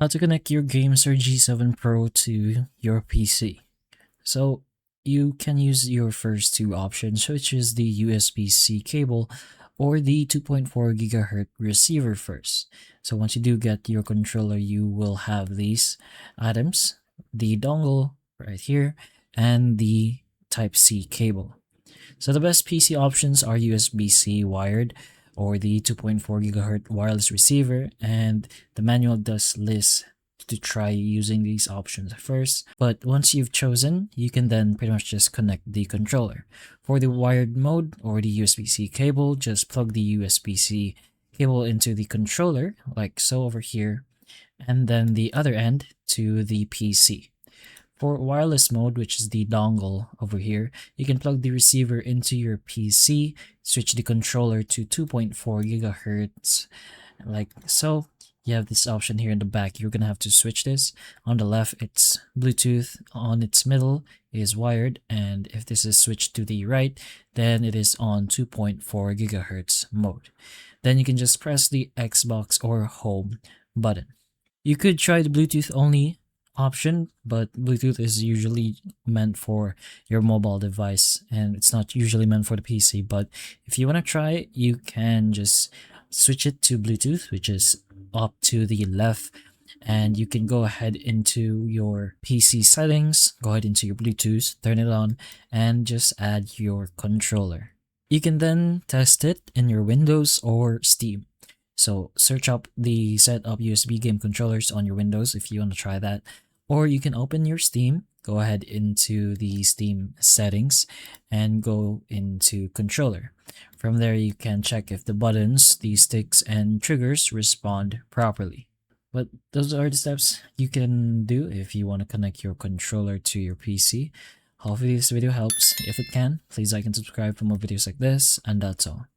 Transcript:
How to connect your Gamesir G7 Pro to your PC. So you can use your first two options, which is the USB-C cable or the 2.4 GHz receiver first. So once you do get your controller, you will have these items, the dongle right here, and the Type-C cable. So the best PC options are USB-C wired or the 2.4 GHz wireless receiver, and the manual does list to try using these options first. But once you've chosen, you can then pretty much just connect the controller. For the wired mode or the USB-C cable, just plug the USB-C cable into the controller like so over here, and then the other end to the PC. For wireless mode, which is the dongle over here, you can plug the receiver into your PC, switch the controller to 2.4 gigahertz, like so. You have this option here in the back. You're gonna have to switch this. On the left, it's Bluetooth. On its middle is wired, and if this is switched to the right, then it is on 2.4 gigahertz mode. Then you can just press the Xbox or home button. You could try the Bluetooth only option, but Bluetooth is usually meant for your mobile device and it's not usually meant for the PC. But if you want to try it, you can just switch it to Bluetooth, which is up to the left, and you can go ahead into your PC settings, go ahead into your Bluetooth, turn it on, and just add your controller. You can then test it in your Windows or Steam. So search up the set up USB game controllers on your Windows if you want to try that. Or you can open your Steam, go ahead into the Steam settings and go into controller. From there, you can check if the buttons, the sticks, and triggers respond properly. But those are the steps you can do if you want to connect your controller to your PC. Hopefully this video helps. If it can, please like and subscribe for more videos like this, and that's all.